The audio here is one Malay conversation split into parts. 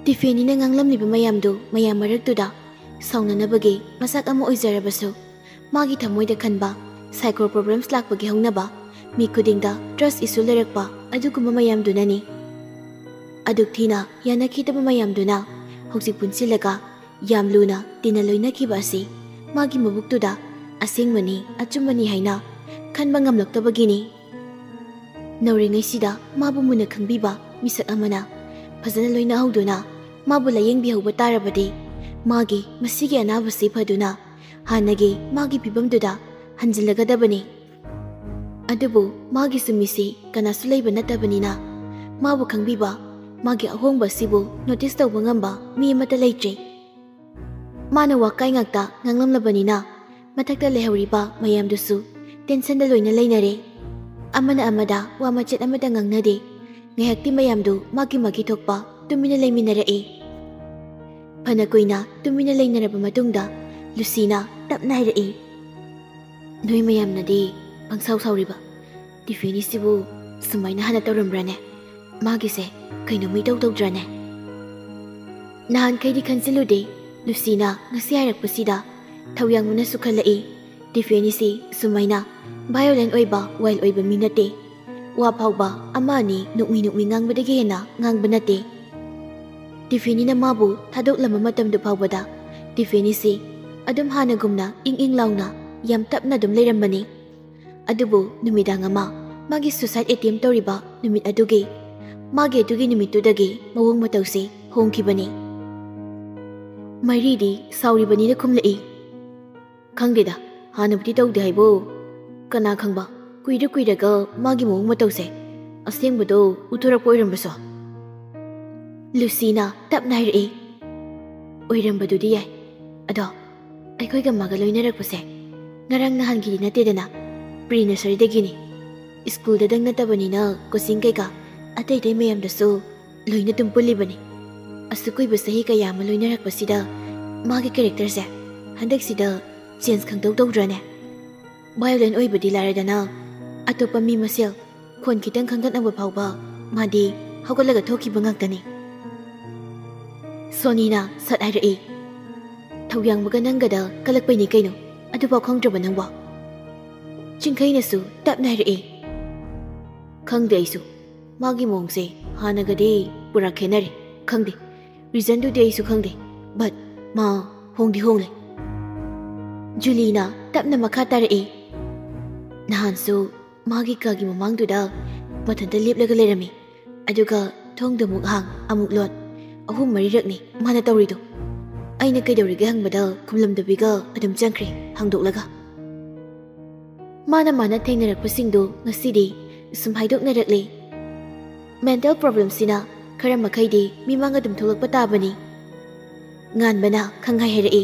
ꯇꯤꯐꯦꯅꯤꯅ ꯉꯥꯡꯂꯝꯂꯤꯕ ꯃꯌꯥꯝꯗꯨ ꯃꯌꯥꯝ ꯃꯔꯛꯇꯨꯗ ꯁꯥꯎꯅꯅꯕꯒꯤ ꯃꯁꯛ ꯑꯃ ꯑꯣꯏꯖꯔꯕꯁꯨ ꯃꯥꯒꯤ ꯊꯃꯣꯏꯗ ꯈꯟꯕ ꯁꯥꯏꯀꯣ ꯄ꯭ꯔꯣꯕ꯭ꯂꯦꯝꯁ ꯂꯥꯛꯄꯒꯤ ꯍꯧꯅꯕ ꯃꯤ ꯈꯨꯗꯤꯡꯗ ꯇ꯭ꯔꯁ ꯏꯁꯨ ꯂꯩꯔꯛꯄ ꯑꯗꯨꯒꯨꯝꯕ ꯃꯌꯥꯝꯗꯨꯅꯅꯤ꯫ ꯑꯗꯨꯛ ꯊꯤꯅ ꯌꯥꯅꯈꯤꯗꯕ ꯃꯌꯥꯝꯗꯨꯅ ꯍꯧꯖꯤꯛ ꯄꯨꯟꯁꯤꯜꯂꯒ ꯌꯥꯝ ꯂꯨꯅ ꯇꯤꯟꯅ ꯂꯣꯏꯅꯈꯤꯕ ꯑꯁꯤ ꯃꯥꯒꯤ ꯃꯕꯨꯛꯇꯨꯗ ꯑꯁꯦꯡꯕꯅꯤ ꯑꯆꯨꯝꯕꯅꯤ ꯍꯥꯏꯅ ꯈꯟꯕ ꯉꯝꯂꯛꯇꯕꯒꯤꯅꯤ꯫ ꯅꯧꯔꯤꯉꯩꯁꯤꯗ ꯃꯥꯕꯨ ꯃꯨꯟꯅ ꯈꯪꯕꯤꯕ ꯃꯤꯁꯛ ꯑꯃꯅ ꯐꯖꯅ ꯂꯣꯏꯅꯍꯧꯗꯨꯅ ꯃꯥꯕꯨ ꯂꯥꯌꯦꯡꯕꯤꯍꯧꯕ ꯇꯥꯔꯕꯗꯤ ꯃꯥꯒꯤ ꯃꯁꯤꯒꯤ ꯑꯅꯥꯕꯁꯤ ꯐꯗꯨꯅ ꯍꯥꯟꯅꯒꯤ ꯃꯥꯒꯤ ꯐꯤꯕꯝꯗꯨꯗ ꯍꯟꯖꯤꯜꯂꯒꯗꯕꯅꯤ꯫ ꯑꯗꯨꯕꯨ ꯃꯥꯒꯤꯁꯨ ꯃꯤꯁꯤ ꯀꯅꯥꯁꯨ ꯂꯩꯕ ꯅꯠꯇꯕꯅꯤꯅ ꯃꯥꯕꯨ ꯈꯪꯕꯤꯕ ꯃꯥꯒꯤ ꯑꯍꯣꯡꯕ ꯑꯁꯤꯕꯨ ꯅꯣꯇꯤꯁ ꯇꯧꯕ ꯉꯝꯕ ꯃꯤ ꯑꯃꯠꯇ ꯂꯩꯇ꯭ꯔꯦ꯫ ꯃꯥꯅ ꯋꯥꯀꯥꯏ ꯉꯥꯛꯇ ꯉꯥꯡꯂꯝꯂꯕꯅꯤꯅ ꯃꯊꯛꯇ ꯂꯩꯍꯧꯔꯤꯕ ꯃꯌꯥꯝꯗꯨꯁꯨ ꯇꯦꯟꯁꯟꯗ ꯂꯣꯏꯅ ꯂꯩꯅꯔꯦ꯫ ꯑꯃꯅ ꯑꯃꯗ ꯋꯥ ꯃꯆꯦꯠ ꯑꯃꯠꯇ ꯉꯥꯡꯅꯗꯦ꯫ ꯉꯥꯏꯍꯥꯛꯇꯤ ꯃꯌꯥꯝꯗꯨ ꯃꯥꯒꯤ ꯊꯣꯛꯄ ꯇꯨꯃꯤꯟꯅ ꯂꯩꯃꯤꯟꯅꯔꯛꯏ꯫ ꯐꯅ ꯀꯨꯏꯅ ꯇꯨꯃꯤꯟꯅ ꯂꯩꯅꯔꯕ ꯃꯇꯨꯡꯗ ꯂꯨꯁꯤꯅ ꯇꯞꯅ ꯍꯥꯏꯔꯛꯏ, "ꯅꯣꯏ ꯃꯌꯥꯝꯅꯗꯤ ꯄꯪꯁꯥꯎ ꯁꯥꯎꯔꯤꯕ ꯇꯤꯐꯦꯅꯤꯁꯤꯕꯨ ꯁꯨꯃꯥꯏꯅ ꯍꯥꯟꯅ ꯇꯧꯔꯝꯕ꯭ꯔꯅꯦ? ꯃꯥꯒꯤꯁꯦ ꯀꯩꯅꯣ ꯃꯤꯇꯧ ꯇꯧꯗ꯭ꯔꯅꯦ?" ꯅꯍꯥꯟꯈꯩꯗꯤ ꯈꯟꯖꯤꯜꯂꯨꯗꯦ ꯂꯨꯁꯤꯅ ꯉꯁꯤ ꯍꯥꯏꯔꯛꯄꯁꯤꯗ ꯊꯧꯌꯥꯡꯕꯅꯁꯨ ꯈꯜꯂꯛꯏ꯫ ꯇꯤꯐꯦꯅꯤꯁꯤ ꯁꯨꯃꯥꯏꯅ ꯚꯥꯏꯑꯣꯂꯦꯟ ꯑꯣꯏꯕ ꯋꯥꯏꯜ ꯑꯣꯏꯕ ꯃꯤ ꯅꯠꯇꯦ꯫ ꯋꯥ ꯐꯥꯎꯕ ꯑꯃ ꯑꯅꯤ ꯅꯣꯛꯃꯤ ꯉꯥꯡꯕꯗꯒꯤ ꯍꯦꯟꯅ ꯉꯥꯡꯕ ꯅꯠꯇꯦ꯫ ꯇꯤꯐꯦꯅꯤꯅ ꯃꯥꯕꯨ ꯊꯥꯗꯣꯛꯂꯝꯕ ꯃꯇꯝꯗꯨ ꯐꯥꯎꯕꯗ ꯇꯤꯐꯦꯅꯤꯁꯤ ꯑꯗꯨꯝ ꯍꯥꯟꯅꯒꯨꯝꯅ ꯏꯪ ꯂꯥꯎꯅ ꯌꯥꯝ ꯇꯞꯅ ꯑꯗꯨꯝ ꯂꯩꯔꯝꯕꯅꯤ꯫ ꯑꯗꯨꯕꯨ ꯅꯨꯃꯤꯗꯥꯡ ꯑꯃ ꯃꯥꯒꯤ ꯁꯨꯁꯥꯏꯗ ꯑꯦꯇꯦꯝ ꯇꯧꯔꯤꯕ ꯅꯨꯃꯤꯠ ꯑꯗꯨꯒꯤ ꯅꯨꯃꯤꯠꯇꯨꯗꯒꯤ ꯃꯑꯣꯡ ꯃꯇꯧꯁꯤ ꯍꯣꯡꯈꯤꯕꯅꯤ꯫ ꯃꯩꯔꯤꯗꯤ ꯁꯥꯎꯔꯤꯕꯅꯤꯅ ꯈꯨꯝꯂꯛꯏ, "ꯈꯪꯗꯦꯗ, ꯍꯥꯟꯅꯕꯨꯗꯤ ꯇꯧꯗꯦ ꯍꯥꯏꯕꯨ ꯀꯅꯥ ꯈꯪꯕ ꯀꯨꯏꯔꯒ ꯃꯥꯒꯤ ꯃꯑꯣꯡ ꯃꯇꯧꯁꯦ ꯑꯁꯦꯡꯕꯗꯣ ꯎꯊꯣꯔꯛꯄ ꯑꯣꯏꯔꯝꯕꯁꯨ?" ꯂꯨꯁꯤꯅ ꯇꯞꯅ ꯍꯥꯏꯔꯛꯏ, "ꯑꯣꯏꯔꯝꯕꯗꯨꯗꯤ ꯌꯥꯏ, ꯑꯗꯣ ꯑꯩꯈꯣꯏꯒ ꯃꯥꯒ ꯂꯣꯏꯅꯔꯛꯄꯁꯦ ꯉꯔꯥꯡ ꯅꯍꯥꯟꯒꯤꯗꯤ ꯅꯠꯇꯦꯗꯅ, ꯄ꯭ꯔꯤ ꯅꯔꯁꯔꯤꯗꯒꯤꯅꯤ꯫ ꯁ꯭ꯀꯨꯜꯗꯗꯪ ꯅꯠꯇꯕꯅꯤꯅ ꯀꯣꯆꯤꯡ ꯀꯩꯀꯥ ꯑꯇꯩ ꯃꯌꯥꯝꯗꯁꯨ ꯂꯣꯏꯅ ꯑꯗꯨꯝ ꯄꯨꯜꯂꯤꯕꯅꯤ꯫ ꯑꯁꯨꯛ ꯀꯨꯏꯕ ꯆꯍꯤ ꯀꯌꯥ ꯑꯃ ꯂꯣꯏꯅꯔꯛꯄꯁꯤꯗ ꯃꯥꯒꯤ ꯀꯦꯔꯦꯛꯇꯔꯁꯦ ꯍꯟꯗꯛꯁꯤꯗ ꯆꯦꯟꯖ ꯈꯪꯇꯧ ꯇꯧꯗ꯭ꯔꯅꯦ? ꯚꯥꯏꯑꯣꯂꯦꯟ ꯑꯣꯏꯕꯗꯤ ꯂꯥꯏꯔꯗꯅ ꯑꯇꯣꯞꯄ ꯃꯤ ꯃꯁꯦꯜ ꯈꯣꯟ ꯈꯤꯇꯪ ꯈꯪꯒꯠꯅꯕ ꯐꯥꯎꯕ ꯃꯥꯗꯤ ꯍꯧꯒꯠꯂꯒ ꯊꯣꯛꯈꯤꯕ ꯉꯥꯛꯇꯅꯤ." ꯁꯣꯅꯤꯅ ꯁꯠ ꯍꯥꯏꯔꯛꯏ, "ꯊꯧꯌꯥꯡꯕꯒ ꯅꯪꯒꯗ ꯀꯜꯂꯛꯄꯩꯅꯤ ꯀꯩꯅꯣ, ꯑꯗꯨꯐꯥꯎ ꯈꯪꯗ꯭ꯔꯕ ꯅꯪꯕꯣ?" ꯆꯤꯡꯈꯩꯅꯁꯨ ꯇꯞꯅ ꯍꯥꯏꯔꯛꯏ, "ꯈꯪꯗꯦ ꯑꯩꯁꯨ, ꯃꯥꯒꯤ ꯃꯑꯣꯡꯁꯦ ꯍꯥꯟꯅꯒꯗꯤ ꯄꯨꯔꯥ ꯈꯦꯠꯅꯔꯦ꯫ ꯈꯪꯗꯦ, ꯔꯤꯖꯟꯗꯨꯗꯤ ꯑꯩꯁꯨ ꯈꯪꯗꯦ, ꯕꯠ ꯃꯥ ꯍꯣꯡꯗꯤ ꯍꯣꯡꯂꯦ." ꯖꯨꯂꯤꯅ ꯇꯞꯅ ꯃꯈꯥ ꯇꯥꯔꯛꯏ, "ꯅꯍꯥꯟꯁꯨ ꯃꯥꯒꯤ ꯀꯥꯒꯤ ꯃꯃꯥꯡꯗꯨꯗ ꯃꯊꯟꯇ ꯂꯦꯞꯂꯒ ꯂꯩꯔꯝꯃꯤ, ꯑꯗꯨꯒ ꯊꯣꯡꯗꯨ ꯑꯃꯨꯛ ꯍꯥꯡ ꯑꯃꯨꯛ ꯂꯣꯟ 3-4ꯔꯛꯅꯤ ꯃꯥꯅ ꯇꯧꯔꯤꯗꯣ꯫ ꯑꯩꯅ ꯀꯩꯗꯧꯔꯤꯒꯦ ꯍꯪꯕꯗ ꯈꯨꯝꯂꯝꯗꯕꯤꯒ ꯑꯗꯨꯝ ꯆꯪꯈ꯭ꯔꯦ ꯍꯥꯡꯗꯣꯛꯂꯒ." ꯃꯥꯅ ꯊꯦꯡꯅꯔꯛꯄꯁꯤꯡꯗꯨ ꯉꯁꯤꯗꯤ ꯁꯨꯝ ꯍꯥꯏꯗꯣꯛꯅꯔꯛꯂꯤ꯫ ꯃꯦꯟꯇꯦꯜ ꯄ꯭ꯔꯣꯕ꯭ꯂꯦꯝꯁꯤꯅ ꯈꯔ ꯃꯈꯩꯗꯤ ꯃꯤꯃꯥꯡ ꯑꯗꯨꯝ ꯊꯣꯛꯂꯛꯄ ꯇꯥꯕꯅꯤ꯫ ꯉꯥꯟꯕꯅ ꯈꯪꯍꯥꯏ ꯍꯥꯏꯔꯛꯏ,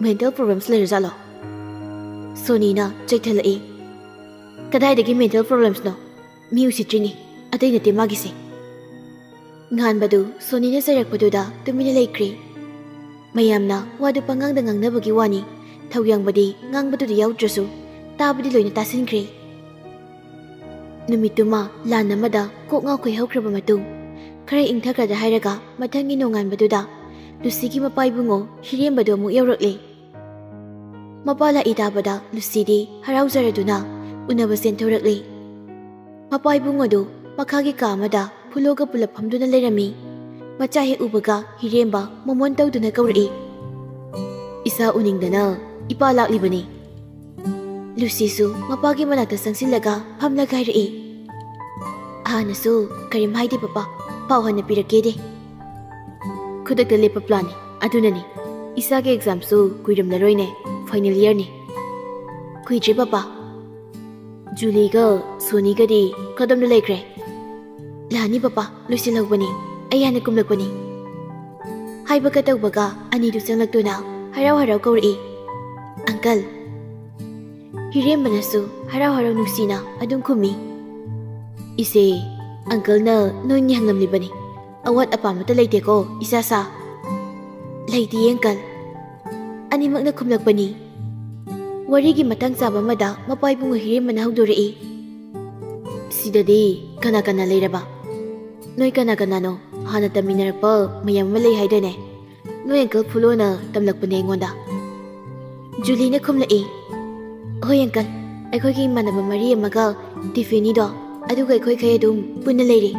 "ꯃꯦꯟꯇꯦꯜ ꯄ꯭ꯔꯣꯕ꯭ꯂꯦꯝꯁ ꯂꯩꯔꯖꯥꯠꯂꯣ?" ꯁꯣꯅꯤꯅ ꯆꯩꯊꯠꯂꯛꯏ, "ꯀꯗꯥꯏꯗꯒꯤ ꯃꯦꯟꯇꯦꯜ ꯄ꯭ꯔꯣꯕ꯭ꯂꯦꯝꯁꯅꯣ? ꯃꯤ ꯎꯁꯤꯠꯇ꯭ꯔꯤꯅꯤ, ꯑꯇꯩ ꯅꯠꯇꯦ ꯃꯥꯒꯤꯁꯦ." ꯉꯥꯟꯕꯗꯨ ꯁꯣꯅꯤꯅ ꯆꯩꯔꯛꯄꯗꯨꯗ ꯇꯨꯃꯤꯟꯅ ꯂꯩꯈ꯭ꯔꯦ꯫ ꯃꯌꯥꯝꯅ ꯋꯥꯗꯨ ꯄꯪꯉꯥꯡꯗ ꯉꯥꯡꯅꯕꯒꯤ ꯋꯥꯅꯤ, ꯊꯧꯌꯥꯡꯕꯗꯤ ꯉꯥꯡꯕꯗꯨꯗ ꯌꯥꯎꯗ꯭ꯔꯁꯨ ꯇꯥꯕꯗꯤ ꯂꯣꯏꯅ ꯇꯥꯁꯤꯟꯈ꯭ꯔꯦ꯫ ꯅꯨꯃꯤꯠꯇꯨꯃ ꯂꯥꯟ ꯑꯃꯗ ꯀꯣꯛ ꯉꯥꯎ ꯈꯣꯏꯍꯧꯈ꯭ꯔꯕ ꯃꯇꯨꯡ ꯈꯔ ꯏꯪꯊꯈ꯭ꯔꯗ ꯍꯥꯏꯔꯒ ꯃꯊꯪꯒꯤ ꯅꯣꯡꯉꯥꯟꯕꯗꯨꯗ ꯂꯨꯁꯤꯒꯤ ꯃꯄꯥ ꯏꯕꯨꯡꯉꯣ ꯍꯤꯔꯦꯝꯕꯗꯨ ꯑꯃꯨꯛ ꯌꯧꯔꯛꯂꯦ꯫ ꯃꯄꯥ ꯂꯥꯛꯏ ꯇꯥꯕꯗ ꯂꯨꯁꯤꯗꯤ ꯍꯔꯥꯎꯖꯔꯗꯨꯅ ꯎꯅꯕ ꯆꯦꯟꯊꯣꯔꯛꯂꯦ꯫ ꯃꯄꯥ ꯏꯕꯨꯡꯉꯣꯗꯨ ꯃꯈꯥꯒꯤ ꯀꯥ ꯑꯃꯗ ꯐꯨꯂꯣꯒ ꯄꯨꯂꯞ ꯐꯝꯗꯨꯅ ꯂꯩꯔꯝꯃꯤ꯫ ꯃꯆꯥ ꯍꯦꯛ ꯎꯕꯒ ꯍꯤꯔꯦꯝꯕ ꯃꯣꯃꯣꯟ ꯇꯧꯗꯨꯅ ꯀꯧꯔꯛꯏ, "ꯏꯆꯥ ꯎꯅꯤꯡꯗꯅ ꯏꯄꯥ ꯂꯥꯛꯂꯤꯕꯅꯤ." ꯂꯨꯁꯤꯁꯨ ꯃꯄꯥꯒꯤ ꯃꯅꯥꯛꯇ ꯆꯪꯁꯤꯜꯂꯒ ꯐꯝꯂꯒ ꯍꯥꯏꯔꯛꯏ, "ꯍꯥꯟꯅꯁꯨ ꯀꯔꯤꯝ ꯍꯥꯏꯗꯦ ꯄꯄꯥ, ꯄꯥꯎ ꯍꯟꯅ ꯄꯤꯔꯛꯀꯦꯗꯦ꯫ ꯈꯨꯗꯛꯇ ꯂꯦꯞꯄ ꯄ꯭ꯂꯥꯟꯅꯤ, ꯑꯗꯨꯅꯅꯤ꯫ ꯏꯆꯥꯒꯤ ꯑꯦꯛꯖꯥꯝꯁꯨ ꯀꯨꯏꯔꯝꯂꯔꯣꯏꯅꯦ, ꯐꯥꯏꯅꯦꯜ ꯏꯌꯔꯅꯤ." "ꯀꯨꯏꯗ꯭ꯔꯦ ꯄꯄꯥ." "ꯖꯨꯂꯤꯒ ꯁꯣꯅꯤꯒꯗꯤ ꯀꯗꯣꯝꯗ ꯂꯩꯈ꯭ꯔꯦ?" "ꯂꯥꯛꯑꯅꯤ ꯄꯄꯥ, ꯂꯣꯏꯁꯤꯜꯍꯧꯕꯅꯤ, ꯑꯩ ꯍꯥꯟꯅ ꯀꯨꯝꯂꯛꯄꯅꯤ." ꯍꯥꯏꯕꯒ ꯇꯧꯕꯒ ꯑꯅꯤꯗꯨ ꯆꯪꯂꯛꯇꯨꯅ ꯍꯔꯥꯎ ꯀꯧꯔꯛꯏ, "ꯑꯪꯀꯜ." ꯍꯤꯔꯦꯝꯕꯅꯁꯨ ꯍꯔꯥꯎ ꯅꯨꯡꯁꯤꯅ ꯑꯗꯨꯝ ꯈꯨꯝꯃꯤ, "ꯏꯆꯦ, ꯑꯪꯀꯜꯅ ꯅꯣꯏꯅꯤ ꯍꯪꯂꯝꯂꯤꯕꯅꯤ, ꯑꯋꯥꯠ ꯑꯄꯥ ꯑꯃꯠꯇ ꯂꯩꯇꯦꯀꯣ ꯏꯆꯥꯁꯥ?" "ꯂꯩꯇꯤꯌꯦ ꯑꯪꯀꯜ." ꯑꯅꯤꯃꯛꯅ ꯈꯨꯝꯂꯛꯄꯅꯤ꯫ ꯋꯥꯔꯤꯒꯤ ꯃꯇꯥꯡ ꯆꯥꯕ ꯑꯃꯗ ꯃꯄꯥ ꯏꯕꯨꯡꯉꯣ ꯍꯤꯔꯦꯝꯕꯅ ꯍꯧꯗꯣꯔꯛꯏ, "ꯁꯤꯗꯗꯤ ꯀꯅꯥ ꯂꯩꯔꯕ? ꯅꯣꯏ ꯀꯅꯥꯅꯣ hana taminarpa mayam ama lei haidane. Noi Uncle Phulona tamlakpane aingonda. Julie na khumlai. Hoi Uncle, akhoi manaba mari amaga tiffini do aduga akhoi khai adum punna leiri.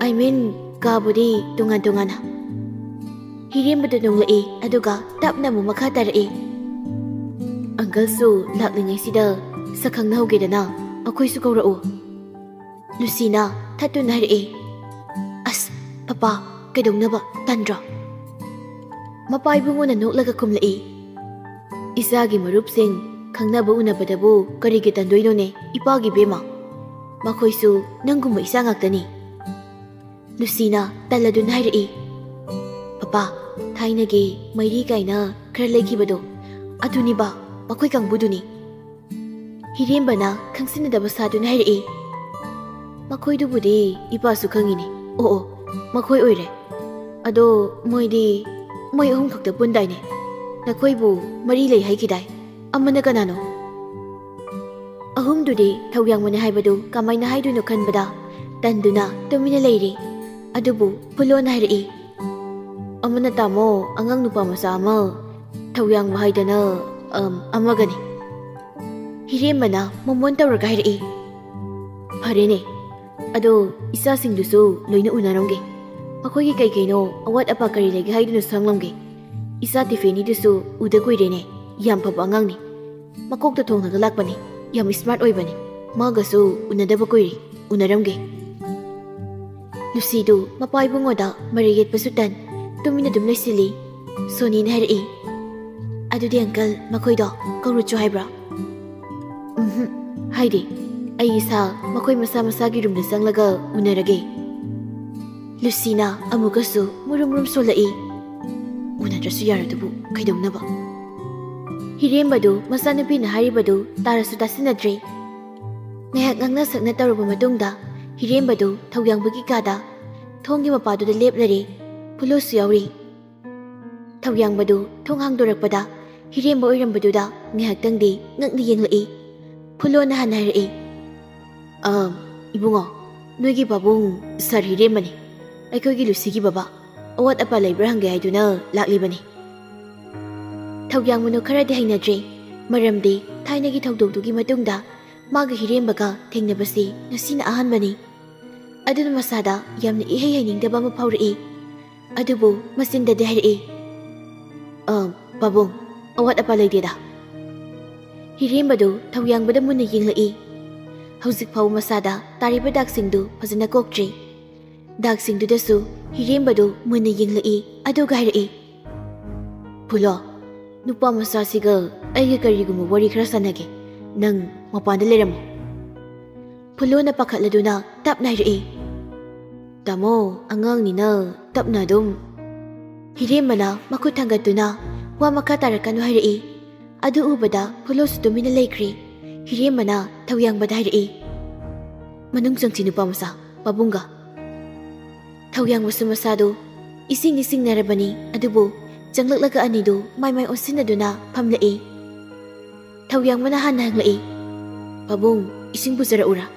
I mean kabudi tungan-tungana. Hirembadu nunglai aduga tapna mu makha tarai. Uncle su laklingai sida sakhangna hogedana akhoi su kaurau. Lucina thatun harai. As papa kaidongnaba tandra. Mapai bungona noklaga kumlai. Isagi marupsing khangnaba unabadabu karigi tandoinone ipagi bema. Makoisu nangumba isa ngaktani. Lucina taladun harai. Papa thainagi mairi kaina khar lekhibado aduni ba makoi kangbuduni. Hirembana khangsinadaba sadun harai. Makoi dubudi ipasu khangini. Oo makoi oire. Ado moidi moi ahum khakta pundaine. Nakoibu mari lei haikidai. Amana kanano. Ahum dudi thawyangmane haibadu kamaina haiduno khanbada tanduna tumina leiri. Adubu Phulona harai. Amana tamo angang nupa masa ama thawyang mahaidana amagani. Hirembana momon tawraga harai. Pharene. Ado isa singdusu loina unarongge. Makhoi kai kaino awat apa kari legi haiduna sanglamge. Isa tifeni dusu uda kuirene yam phaba angangni. Makokta thongnaga lakpani yam smart oibani. Magasu unadaba kuiri unaramge. Lucidu mapai bungoda mariyet pasutan tumina dum leisili. Soni na harai. Adudi Uncle makoido kauruchu haibra. Haidi. Ai isa makoi masa-masagi room na sanglaga unarage. Lucina amugasu murum-murum solai. Unadrasu yaratubu kaidongnaba. Hirembadu masanapi na haribadu tarasu tasinadre. Ngayak ngangna sakna taruba matungda hirembadu thawyangbagi kada thonggi mapaduda leplare Phulosu yauri. Thawyangbadu thong hangdorakpada hiremba oirambaduda ngayaktangdi ngakni yenglai. Phulona hanarai. Ibungo, noigi babung sar hirembani. Aikoigi Lucigi baba awat apa laibra hangge haiduna laklibani. Thawyangmano kharadi hainadre maramdi thainagi thawdokdugi matungda maga hirembaga thengnabasi ngasina ahanbani. Aduna masada yamna ihai hainingdaba ama phaurai. Adubu masindade harai. Babung awat apa laideda. Hirembadu thawyangбада munna yenglai. Hauzik phau masada tariba daksingdu fazana koktre. Daksingdudasu hirembadu munna yenglai aduga harai. Phulo nupa masasiga aiga kariguma wari khara sanage. Nang mapanda leramo. Phulona pakhatladuna tapna harai. Tamo angang nina tapna dum. Hirembana makut thangatuna wa makha tarakanu harai. Adu ubada Phulosu tumina leikri. Hirembana thawyangbada harai. Manung changchi nupa masa babunga. Thawyangbasu masado ising narabani adubu janglaklaga anidu mai onsinaduna phamlai. Thawyangmana hana hanglai. Babung ising buzara ura.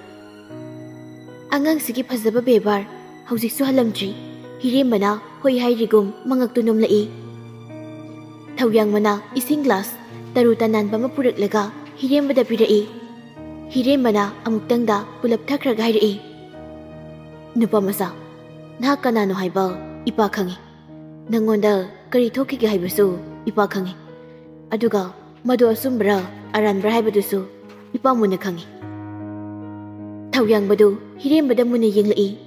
Angang sigi phazaba bebar haujiksu halamdri. Hirembana hoi hairigum mangaktu nomlai. Thawyangmana ising glass taru tanan bama puraklaga hirembada pirai. Hirembana amuktangda pulap thakraga harai. Nupa masa nahak kanano haiba ipa khangi. Nangonda kari thokige haibasu ipa khangi. Aduga madu asumbra aranbra haibadusu ipa muna khangi. Thawyangбаду hirembada muna yenglai.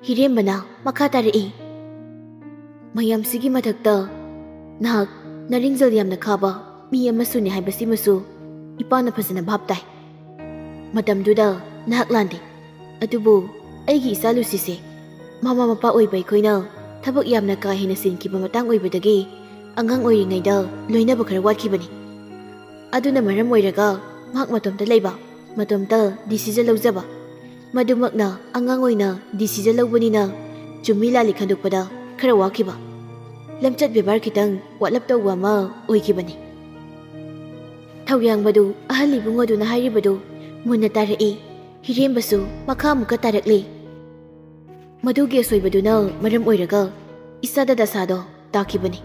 Hirembana makha tarai. Mayamsigi mathakta nahak naringjal yamna khaba mi amasuni haibasi masu ipana phasana bhaptai. Matamduda nahak landi. Adubu aigi isa Lucise mama mapa oibai koina thabak yamna ka hina sinkiba matang oibadagi angang oiringaida loinaba khara watkibani. Aduna maram oiraga mahak matomta leiba matomta decision laujaba. Madumakna angang oina decision laubanina chumila likhandukpada khara wakiba. Lamchat bebar kitang watlap tawwa ma oikibani. Thawyangбаду ahali bungoduna hairibadu munna tarai. Hirembasu makha muka tarakli. Madugi asoibaduna maram oiraga isada dasado takibani.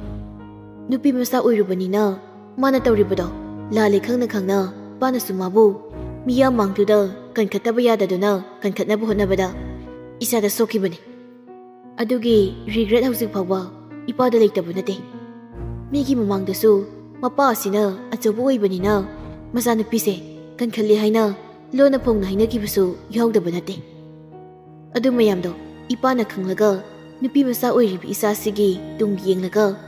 Nupi masa oirubanina mana tauribado lale khangna khangna pana sumabu miya mangtuda kankhataba yadaduna kankhatnabu honabada isada sokibani. Adugi regret hausik phawba ipada leitabu nate. Migi mamangdasu mapa asina achobu oibanina masa nupise kankhalle haina lona phongna haina kibasu yaudaba nate. Adu mayamdo ipana khanglaga nupi masa oiribi isa sigi tung yenglaga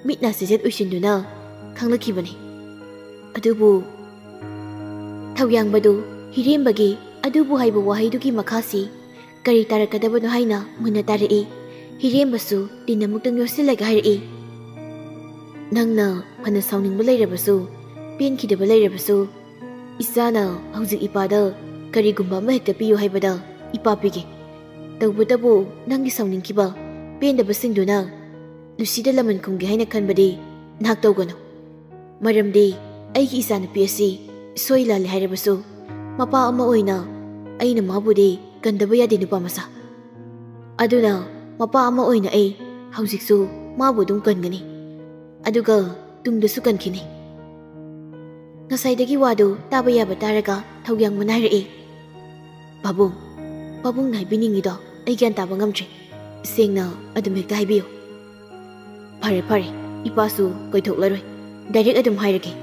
mitna sejet uishinduna khanglakibani. Adubu thauyangbadu hirembagi adubu haiba wahaidugi makhasi kari tarakadabano haina muna tarai. Hirembasu dinamukdang yosilaga harai. Nangna phana sauningba leirabasu penkidaba leirabasu isana hauzik ipada karigumba ama hekta piyo haibada ipa pige. Tawbutabu nangi sauningkiba pendabasingduna Lucida laman kumgi haina khanbadi nak tawgano. Maramdi aigi isana piyasi soi lale hairabasu mapa ama oina aina mabudi gandaba yade nupa masa. Aduna mapa ama oina ai hauziksu mabu dum kangani. Aduga tungdasu kankini. Nasaidagi wadu taba yaba taraga thawyang manairai. Babung nai biningido ai gyan taba ngamtri. Sengna adum hekta haibiyo. Pare ipasu koithoklaroi. Direct adum hairage.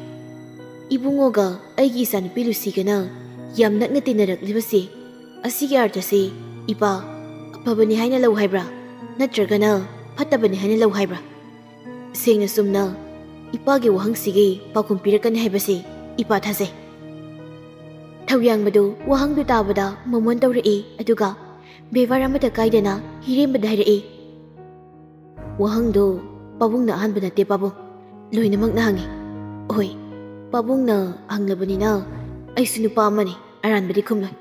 Ibungoga aigi isanupi Lucigana yam nakna tinaraklibasi asigi arthasi ipa afabani haina lau haibra natragana fattabani haina lau haibra. Sengna sumna ipagi wahangsigi pakum pirakani haibasi ipa thase. Thawyang wahangdu tabada momon tawrai aduga bewar amata kaidana hirembada hairai. Wahangdu pabungna ahanba nate pabung loinamak na hangi. Oi pabungna hanglabanina aisu nupa amani aranbadi khumloi.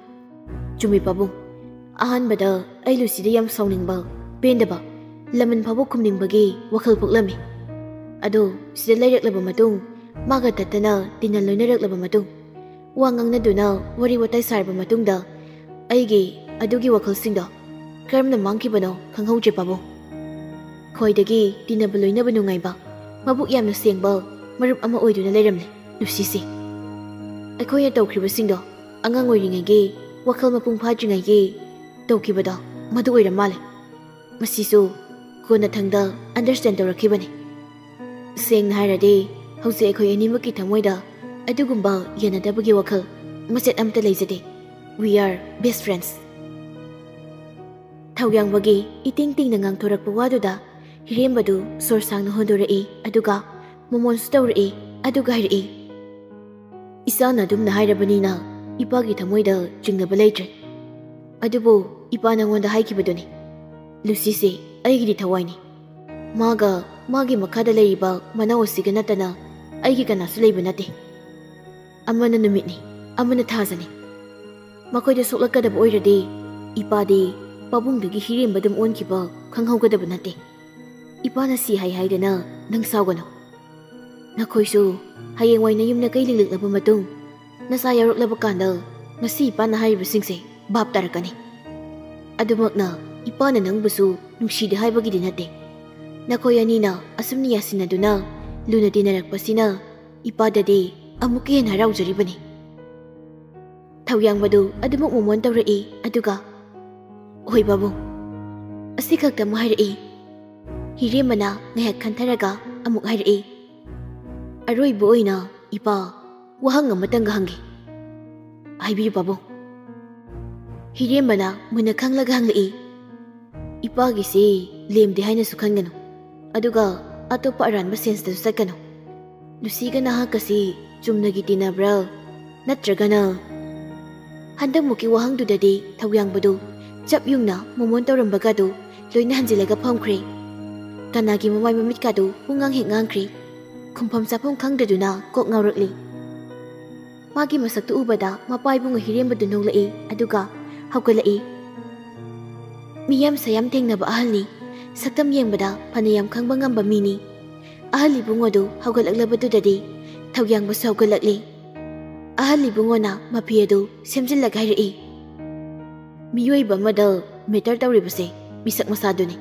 Chumi pabung ahanbada ai Lucida yam sauningba pendaba laman phabu khumningbagi wakhal poklami. Ado sida laireklaba matung maga tatana tinal loinaraklaba matung wangang duna wari watai sarba matungda aigi adugi wakhalsingdo karamna mangkibano khanghauje pabung. Khoidagi tinaba loinaba nungaiba mabuk yamna sengba marup ama oiduna leiramle Lucisi. Aikhoya tawkribasingdo angang oiringaigi wakhal mapung phajringaigi tawkibada madu oiramale. Masisu kona thangda understand tawrakhibani. Sengna hairadi hausi aikhoi animaki thamoida adugumba yanadabagi wakhal maset amta leijade. We are best friends. Thauyangbagi iting ting na ngangthorakpa waduda hirembadu sorsangna hondorai aduga momons tawrai aduga hairai. Isana dumna hairabanina ipagi thamoida jingnaba leitre. Adubu ipa nangonda haikibaduni. Lucisi aigidi thawaini. Maga magi makhada leiriba manawasiga natana aigi kanasu leiba nate. Amana numitni amana thazani. Makoida soklakadaba oiradi ipadi pabungdagi hirembadum onkiba khanghaugadaba nate. Ipana si haidana nang sawgano. Nakhoisu hayengwai na yumna kai liliklaba matung nasa yaruklaba kanda ngasi ipana hairibasingse bab tarakani. Adumakna ipana nangbasu nungsida haibagidi nate. Nakhoi anina asumni yasinaduna luna tinarakpasina ipadadi amuki hen haraujaribani. Thauyangbadu adumuk momon tawrai aduga hoi babung asi khakta ma hairai. Hiremana ngahak khantaraga amuk hairai. Aroiba oina ipa wahang amatanga hangi. Haibiyu babung. Hiremana muna khanglaga hanglai. Ipagisi lemde haina sukhangano. Aduga atopa aranba sense da sakano. Luciga na hakasi chumnagi tinabra natragana handak muki wahang dudadi thauyangbadu chap yungna momon tawrambagadu loina hanjilaga phamkhre. Kanagi mamai mamit kadu pungang he ngangkhre. Khumpham chapam khangdaduna kok ngaurakli. Magi masaktu ubada mapaibunga hirembadu nonglai aduga haukalai. Miyam sayam thengnaba ahalni saktam yengbada phanayam khangba ngamba mini. Ahali bungodu haugalaklabadudadi thauyangbasa haugalakli. Ahali bungona mapiyadu semjillaga hairai. Miyoiba amada meter tawribase misak masaduni.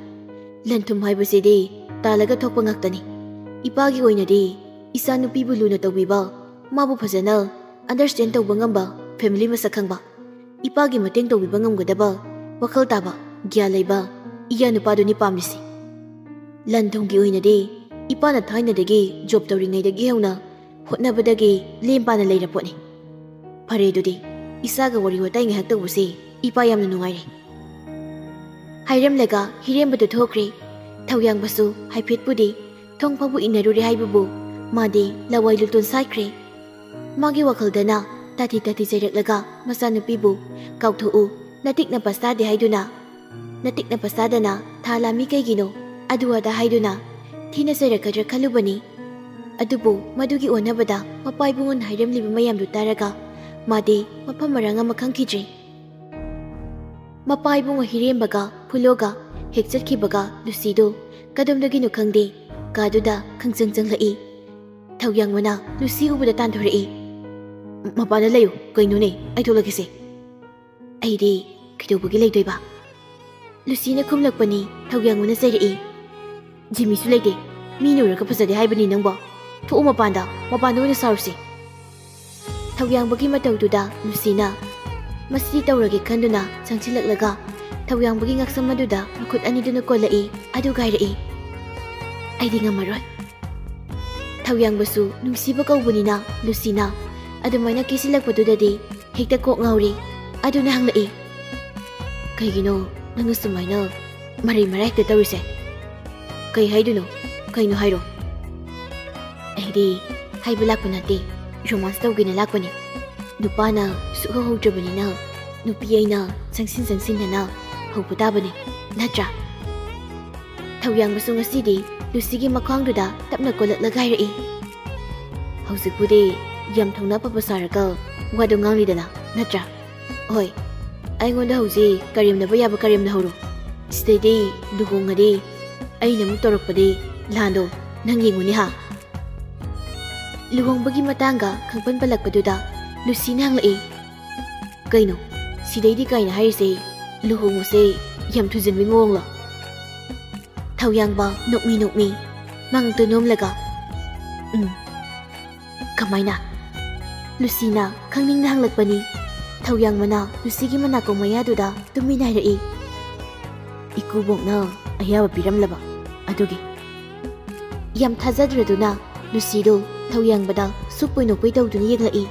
Lantum haibasidi talaga thokpa ngaktani. Ipagi oinadi isa nupibu luna tawbiba mabu phajana understand tawba ngamba family masak khangba. Ipagi mateng tawbiba ngamgadaba wakhal taba gya leiba iya nupaduni pamlisi. Lanthonggi oinadi ipana thainadagi job tawringaidagi hauna hotnabadagi lempana leirapotni. Phare dudi isaga wari watai ngahak tawbusi ipa yamna nungaire. Hairamlaga hirembadu thokre thawyangbasu haifetpudi thongphabu inarure haibubu madi lawai lutun saikre. Magi wakhaldana tati jairaklaga masanupibu kautho'u natikna pasade haiduna. Natikna pasadana thalami kaigino aduada haiduna thina sairakadra khalubani. Adubu madugi onabada mapaibungon hairamliba mayamdu taraga madi mafam maranga makhangkidre. Mapaibungo hirembaga puloga hekchatkibaga Lucido kadomdagino khangde kaduda khangjangjangla'i. Thawyangmana Lucy ubada tanthorei. Mapana layo kainone ai tholakise. Aidi kidobagi leidoiba. Lucina khumlakpani thawyangmana sairei. Jimmy su leide minu raga phajade haibani nangbo. Thu mapanda oina sarusi. Thawyangбagi matawduda Lucina masidi tawrage khanduna changchilaklaga thawyangбagi ngaksam maduda makhut aniduna kolai adu gairei. Aidi ngamaroi. Thawyangbasu nungsiba kaubunina Lucina adumaina kisilakpadudadi hekta kok ngauri aduna hanglai. Kaigino nang sumaina marai hekta tawrise. Kai haiduno kaino hairo. Aidi haiba lakpa nate romance tawgina lakpani. Nupana suha haudrabanina nupi aina changsin haupatabani natra. Thawyangbasu ngasidi Lucigi makhangduda tapna kolatlaga hairei. Haujikpudi yam thongna papasaraga wado nganglidana natra. Hoi aingonda hauji karimnaba yaba karimna hauro. Sidai luhongadi aina mu torokpadi lando nang yenguni ha. Luhongbagi matanga khangpan palakpaduda Lucina hanglai. Kaino sidaidi kaina harise luhongose yam thujinmi mawongla. Thawyangba nokmi mangtunomlaga. Kamaina Lucina khangning hanglakpani. Thawyangmana Lucigi manako mayaduda tuminairei. Ikubokna ayaba piramlaba adugi. Yam thajadraduna Lucido Thawyangбada supoi nokpoi tawduna yenglai.